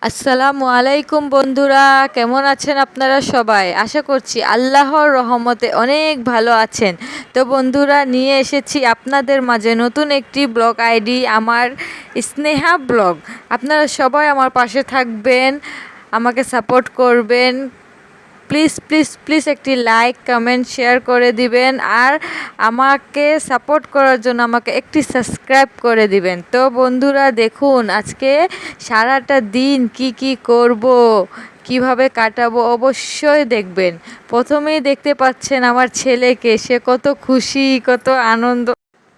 আসসালামু আলাইকুম বন্ধুরা, কেমন আছেন আপনারা সবাই? আশা করছি আল্লাহর রহমতে অনেক ভালো আছেন। তো বন্ধুরা, নিয়ে এসেছি আপনাদের মাঝে নতুন একটি ব্লগ আইডি, আমার স্নেহা ব্লগ। আপনারা সবাই আমার পাশে থাকবেন, আমাকে সাপোর্ট করবেন। প্লিজ প্লিজ প্লিজ একটি লাইক, কমেন্ট, শেয়ার করে দিবেন। আর আমাকে সাপোর্ট করার জন্য আমাকে একটি সাবস্ক্রাইব করে দিবেন। তো বন্ধুরা দেখুন, আজকে সারাটা দিন কি করব, কিভাবে কাটাবো অবশ্যই দেখবেন। প্রথমেই দেখতে পাচ্ছেন আমার ছেলেকে, সে কত খুশি, কত আনন্দ।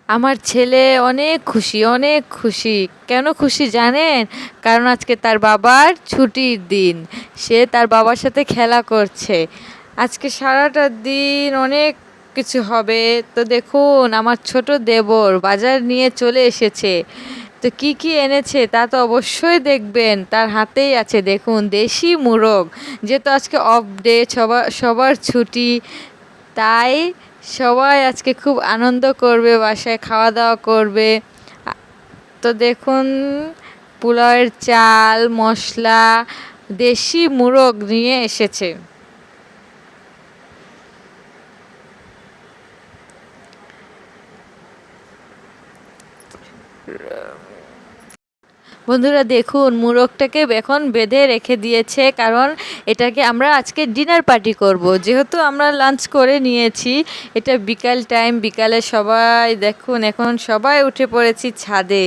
আমার ছেলে অনেক খুশি, অনেক খুশি। কেন খুশি জানেন? কারণ আজকে তার বাবার ছুটির দিন, সে তার বাবার সাথে খেলা করছে। আজকে সারাটা দিন অনেক কিছু হবে। তো দেখুন, আমার ছোট দেবর বাজার নিয়ে চলে এসেছে। তো কি এনেছে তা তো অবশ্যই দেখবেন। তার হাতেই আছে, দেখুন, দেশি মোরগ। যেহেতু আজকে অফ ডে, সবার ছুটি, তাই সবাই আজকে খুব আনন্দ করবে, বাসায় খাওয়া দাওয়া করবে। তো দেখুন, পোলাওয়ের চাল, মশলা, দেশি মোরগ নিয়ে এসেছে। বন্ধুরা দেখুন, মোরগটাকে এখন বেঁধে রেখে দিয়েছে, কারণ এটাকে আমরা আজকে ডিনার পার্টি করব। যেহেতু আমরা লাঞ্চ করে নিয়েছি, এটা বিকাল টাইম, বিকালে সবাই দেখুন, এখন সবাই উঠে পড়েছি ছাদে।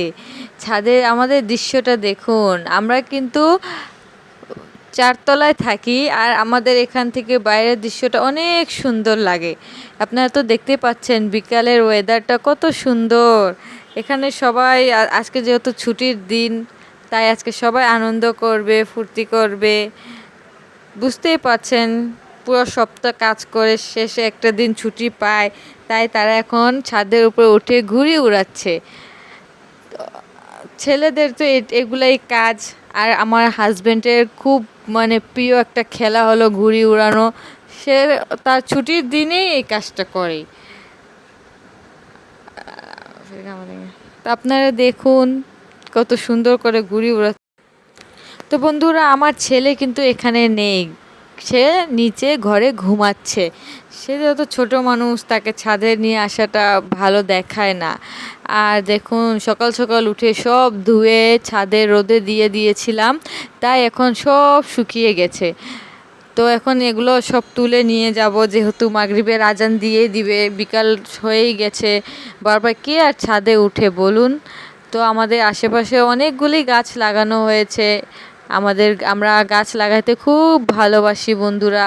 ছাদে আমাদের দৃশ্যটা দেখুন। আমরা কিন্তু চারতলায় থাকি, আর আমাদের এখান থেকে বাইরের দৃশ্যটা অনেক সুন্দর লাগে। আপনারা তো দেখতে পাচ্ছেন বিকালের ওয়েদারটা কত সুন্দর। এখানে সবাই আজকে যেহেতু ছুটির দিন, তাই আজকে সবাই আনন্দ করবে, ফুর্তি করবে। বুঝতেই পারছেন, পুরো সপ্তাহ কাজ করে শেষে একটা দিন ছুটি পায়, তাই তারা এখন ছাদের উপরে উঠে ঘুড়ি উড়াচ্ছে। ছেলেদের তো এগুলাই কাজ। আর আমার হাজব্যান্ডের খুব প্রিয় একটা খেলা হলো ঘুড়ি উড়ানো। সে তার ছুটির দিনেই এই কাজটা করে। তো আপনারা দেখুন কত সুন্দর করে ঘুড়ি উড়া। তো বন্ধুরা, আমার ছেলে কিন্তু এখানে নেই, সে নিচে ঘরে ঘুমাচ্ছে। সে যত ছোট মানুষ, তাকে ছাদে নিয়ে আসাটা ভালো দেখায় না। আর দেখুন, সকাল সকাল উঠে সব ধুয়ে ছাদে রোদে দিয়ে দিয়েছিলাম, তাই এখন সব শুকিয়ে গেছে। তো এখন এগুলো সব তুলে নিয়ে যাব, যেহেতু মাগরিবের আজান দিয়ে দিবে, বিকাল হয়েই গেছে। বারবার কে আর ছাদে উঠে বলুন? তো আমাদের আশেপাশে অনেকগুলি গাছ লাগানো হয়েছে। আমরা গাছ লাগাতে খুব ভালোবাসি বন্ধুরা,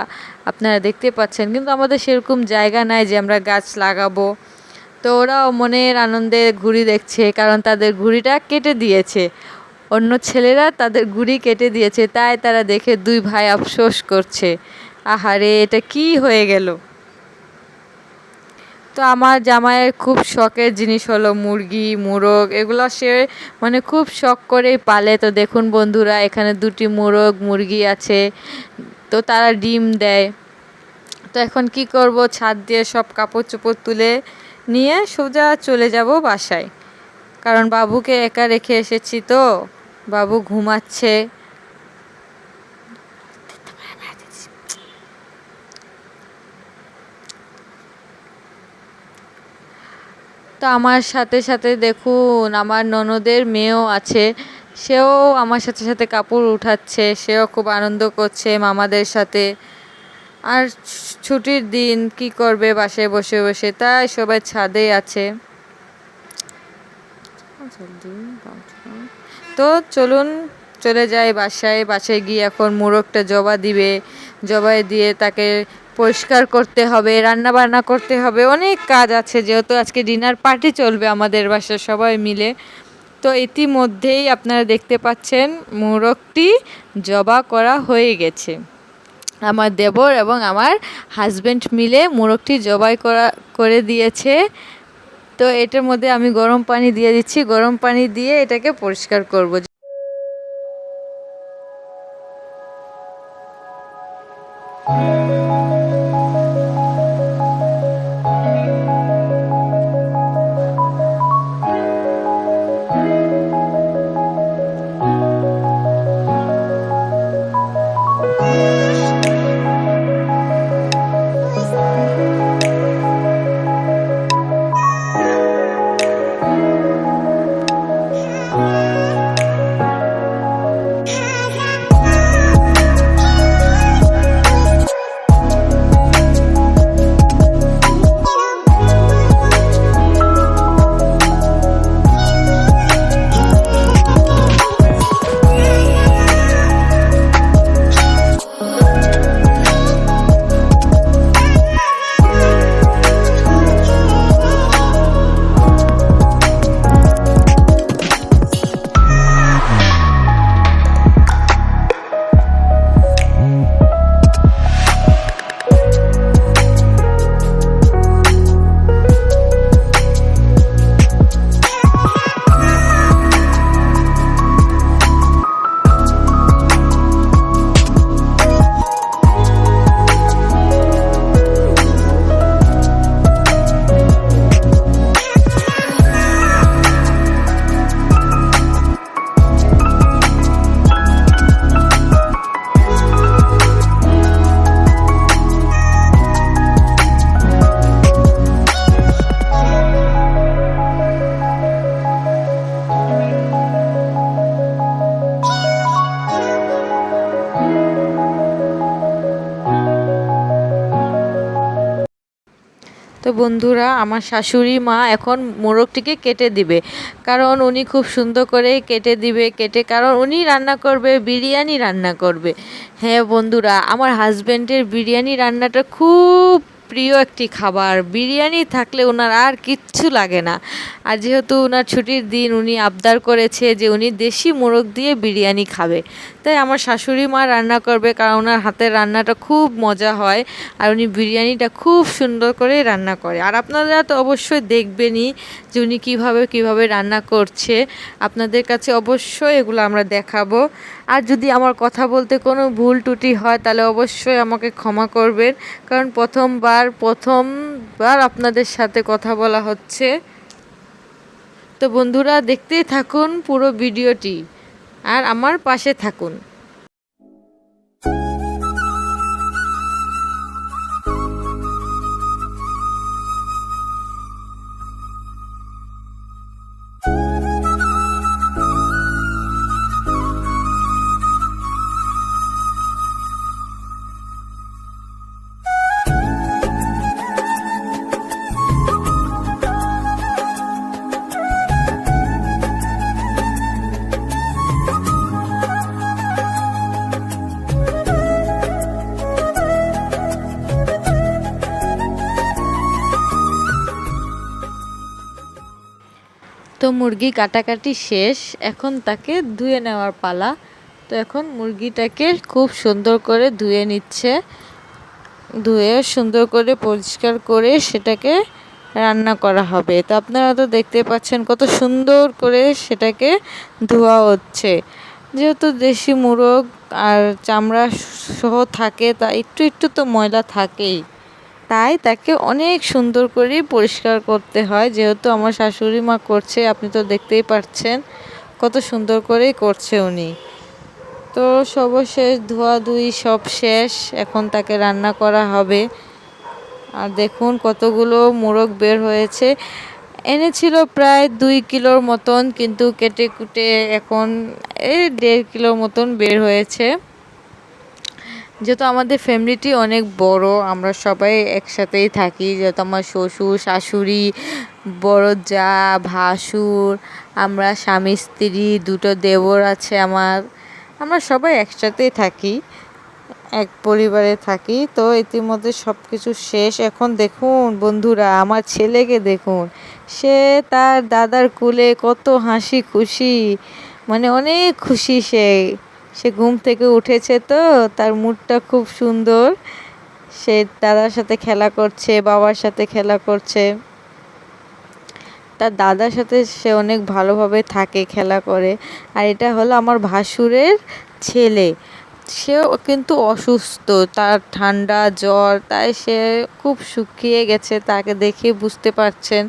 আপনারা দেখতে পাচ্ছেন। কিন্তু আমাদের সেরকম জায়গা নাই যে আমরা গাছ লাগাবো। তো ওরাও মনের আনন্দে ঘুড়ি দেখছে, কারণ তাদের ঘুড়িটা কেটে দিয়েছে। অন্য ছেলেরা তাদের ঘুড়ি কেটে দিয়েছে, তাই তারা দেখে দুই ভাই আফসোস করছে, আহারে এটা কি হয়ে গেল। তো আমার জামাইয়ের খুব শখের জিনিস হলো মুরগি, মোরগ, এগুলো সে খুব শখ করেই পালে। তো দেখুন বন্ধুরা, এখানে দুটি মোরগ মুরগি আছে, তো তারা ডিম দেয়। তো এখন কি করব, ছাদ দিয়ে সব কাপড় চোপড় তুলে নিয়ে সোজা চলে যাব বাসায়, কারণ বাবুকে একা রেখে এসেছি, তো বাবু ঘুমাচ্ছে। তো আমার সাথে সাথে দেখুন, আমার ননদের মেয়েও আছে, সেও আমার সাথে সাথে কাপড় উঠাচ্ছে, সেও খুব আনন্দ করছে মামাদের সাথে। আর ছুটির দিন কি করবে বাসায় বসে বসে, তাই সবাই ছাদেই আছে। তো চলুন চলে যাই বাসায়। বাসায় গিয়ে এখন মোরগটা জবাই দিয়ে তাকে পরিষ্কার করতে হবে, রান্না বান্না করতে হবে, অনেক কাজ আছে। যেহেতু আজকে ডিনার পার্টি চলবে আমাদের বাসায় সবাই মিলে। তো ইতিমধ্যেই আপনারা দেখতে পাচ্ছেন মোরগটি জবা করা হয়ে গেছে। আমার দেবর এবং আমার হাজব্যান্ড মিলে মোরগটি জবাই করে দিয়েছে। তো এটার মধ্যে আমি গরম পানি দিয়ে দিচ্ছি, গরম পানি দিয়ে এটাকে পরিষ্কার করব। তো বন্ধুরা, আমার শাশুড়ি মা এখন মোরগটিকে কেটে দিবে, কারণ উনি খুব সুন্দর করে কেটে দিবে, কারণ উনি রান্না করবে, বিরিয়ানি রান্না করবে। হ্যাঁ বন্ধুরা, আমার হাজব্যান্ডের বিরিয়ানি রান্নাটা খুব প্রিয় একটি খাবার। বিরিয়ানি থাকলে ওনার আর কিচ্ছু লাগে না। আর যেহেতু ওনার ছুটির দিন, উনি আবদার করেছে যে উনি দেশি মোরগ দিয়ে বিরিয়ানি খাবে, তাই আমার শাশুড়ি মা রান্না করবে, কারণ ওনার হাতের রান্নাটা খুব মজা হয় আর উনি বিরিয়ানিটা খুব সুন্দর করে রান্না করে। আর আপনারা তো অবশ্যই দেখবেনই যে উনি কীভাবে রান্না করছে। আপনাদের কাছে অবশ্যই এগুলো আমরা দেখাবো। আর যদি আমার কথা বলতে কোনো ভুল ত্রুটি হয় তাহলে অবশ্যই আমাকে ক্ষমা করবেন, কারণ প্রথমবার আপনাদের সাথে কথা বলা হচ্ছে। তো বন্ধুরা, দেখতেই থাকুন পুরো ভিডিওটি আর আমার পাশে থাকুন। তো মুরগি কাটাকাটি শেষ, এখন তাকে ধুয়ে নেওয়ার পালা। তো এখন মুরগিটাকে খুব সুন্দর করে ধুয়ে নিচ্ছে, ধুয়ে সুন্দর করে পরিষ্কার করে সেটাকে রান্না করা হবে। তো আপনারা তো দেখতে পাচ্ছেন কত সুন্দর করে সেটাকে ধোয়া হচ্ছে। যেহেতু দেশি মোরগ আর চামড়া সহ থাকে, তা একটু তো ময়লা থাকেই, তাই তাকে অনেক সুন্দর করে পরিষ্কার করতে হয়। যেহেতু আমার শাশুড়ি মা করছে, আপনি তো দেখতেই পাচ্ছেন কত সুন্দর করেই করছে উনি। তো সর্বশেষ ধোয়াধুয়ি সব শেষ, এখন তাকে রান্না করা হবে। আর দেখুন কতগুলো মোরগ বের হয়েছে। এনেছিল প্রায় 2 কিলোর মতন, কিন্তু কেটে কুটে এখন 1.5 কিলোর মতন বের হয়েছে। যেহেতু আমাদের ফ্যামিলিটি অনেক বড়, আমরা সবাই একসাথেই থাকি, যেহেতু আমার শ্বশুর শাশুড়ি, বড় জা, ভাসুর, আমরা স্বামী স্ত্রী, 2টো দেওর আছে আমার, আমরা সবাই একসাথেই থাকি, এক পরিবারে থাকি। তো ইতিমধ্যে সব কিছু শেষ। এখন দেখুন বন্ধুরা, আমার ছেলেকে দেখুন, সে তার দাদার কোলে কত হাসি খুশি, মানে অনেক খুশি। সে ঘুম থেকে উঠেছে, তো তার মুডটা খুব সুন্দর। সে দাদার সাথে খেলা করছে, বাবার সাথে খেলা করছে। তার দাদার সাথে সে অনেক ভালোভাবে থাকে, খেলা করে। আর এটা হলো আমার ভাসুরের ছেলে, সেও কিন্তু অসুস্থ, তার ঠান্ডা জ্বর, তাই সে খুব শুকিয়ে গেছে, তাকে দেখে বুঝতে পারছেন।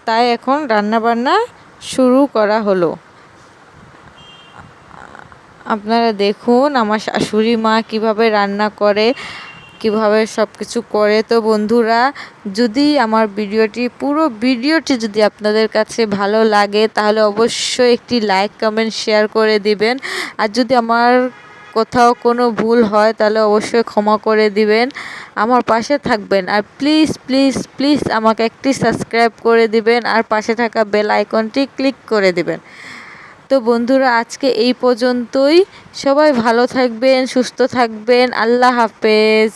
তাই এখন রান্নাবান্না শুরু করা হলো। আপনারা দেখুন আমার শাশুড়ি মা কিভাবে রান্না করে, কিভাবে সব কিছু করে। তো বন্ধুরা, যদি আমার পুরো ভিডিওটি যদি আপনাদের কাছে ভালো লাগে, তাহলে অবশ্যই একটি লাইক কমেন্ট শেয়ার করে দিবেন। আর যদি আমার কোথাও কোনো ভুল হয় তাহলে অবশ্যই ক্ষমা করে দিবেন, আমার পাশে থাকবেন। আর প্লিজ প্লিজ প্লিজ আমাকে একটি সাবস্ক্রাইব করে দিবেন, আর পাশে থাকা বেল আইকনটি ক্লিক করে দিবেন। তো বন্ধুরা, আজকে এই পর্যন্তই। সবাই ভালো থাকবেন, সুস্থ থাকবেন। আল্লাহ হাফেজ।